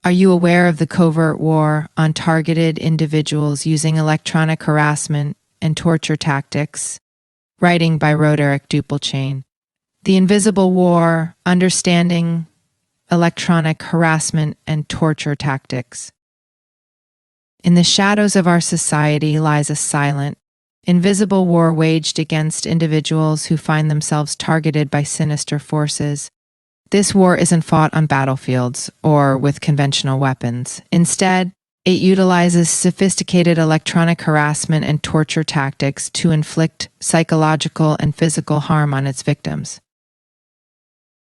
Are you aware of the covert war on targeted individuals using electronic harassment and torture tactics? Writing by Roderic Duplenchain. The Invisible War, Understanding Electronic Harassment and Torture Tactics. In the shadows of our society lies a silent, invisible war waged against individuals who find themselves targeted by sinister forces. This war isn't fought on battlefields or with conventional weapons. Instead, it utilizes sophisticated electronic harassment and torture tactics to inflict psychological and physical harm on its victims.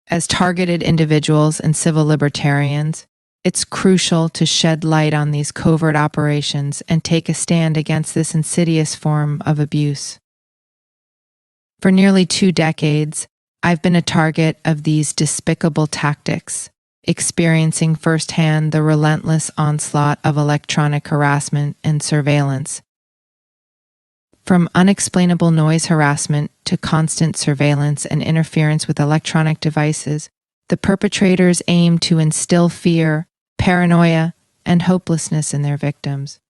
As targeted individuals and civil libertarians, it's crucial to shed light on these covert operations and take a stand against this insidious form of abuse. For nearly 2 decades, I've been a target of these despicable tactics, experiencing firsthand the relentless onslaught of electronic harassment and surveillance. From unexplainable noise harassment to constant surveillance and interference with electronic devices, the perpetrators aim to instill fear, paranoia, and hopelessness in their victims.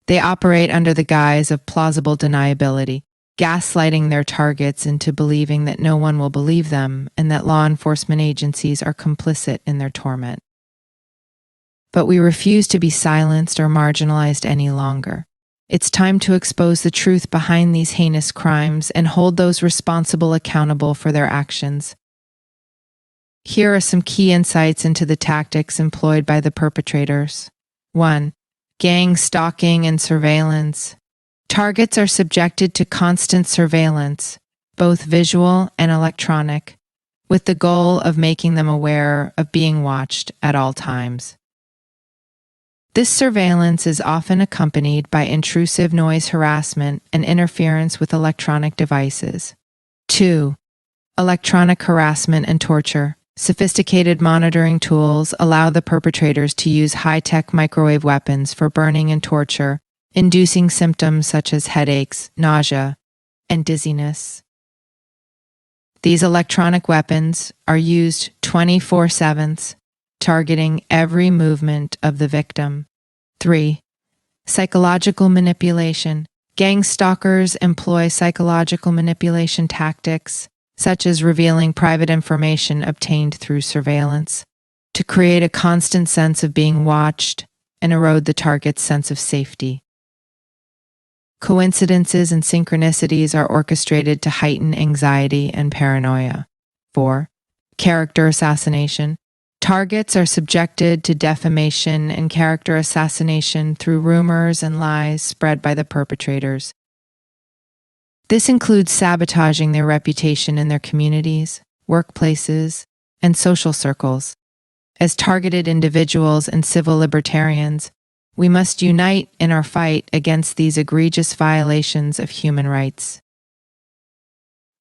They operate under the guise of plausible deniability, gaslighting their targets into believing that no one will believe them and that law enforcement agencies are complicit in their torment. But we refuse to be silenced or marginalized any longer. It's time to expose the truth behind these heinous crimes and hold those responsible accountable for their actions. Here are some key insights into the tactics employed by the perpetrators. 1. Gang stalking and surveillance. Targets are subjected to constant surveillance, both visual and electronic, with the goal of making them aware of being watched at all times. This surveillance is often accompanied by intrusive noise harassment and interference with electronic devices. 2. Electronic harassment and torture. Sophisticated monitoring tools allow the perpetrators to use high-tech microwave weapons for burning and torture, inducing symptoms such as headaches, nausea, and dizziness. These electronic weapons are used 24/7, targeting every movement of the victim. 3. Psychological manipulation. Gang stalkers employ psychological manipulation tactics, such as revealing private information obtained through surveillance, to create a constant sense of being watched and erode the target's sense of safety. Coincidences and synchronicities are orchestrated to heighten anxiety and paranoia. 4. Character assassination. Targets are subjected to defamation and character assassination through rumors and lies spread by the perpetrators. This includes sabotaging their reputation in their communities, workplaces, and social circles. As targeted individuals and civil libertarians, we must unite in our fight against these egregious violations of human rights.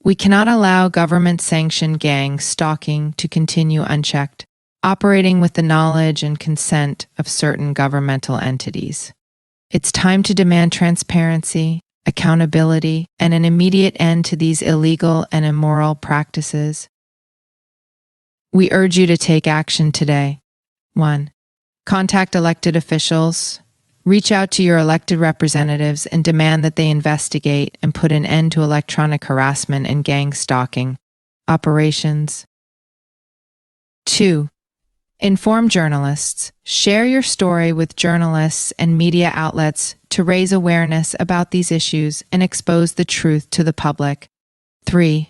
We cannot allow government-sanctioned gang stalking to continue unchecked, operating with the knowledge and consent of certain governmental entities. It's time to demand transparency, accountability, and an immediate end to these illegal and immoral practices. We urge you to take action today. 1. Contact elected officials. Reach out to your elected representatives and demand that they investigate and put an end to electronic harassment and gang stalking operations. 2. Inform journalists. Share your story with journalists and media outlets to raise awareness about these issues and expose the truth to the public. 3.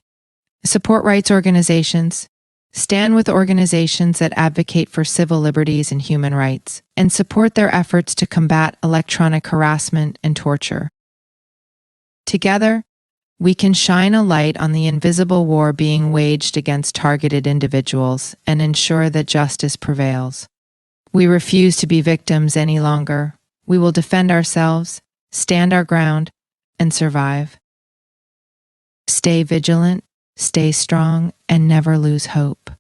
Support rights organizations. Stand with organizations that advocate for civil liberties and human rights, and support their efforts to combat electronic harassment and torture. Together, we can shine a light on the invisible war being waged against targeted individuals and ensure that justice prevails. We refuse to be victims any longer. We will defend ourselves, stand our ground, and survive. Stay vigilant, stay strong, and never lose hope.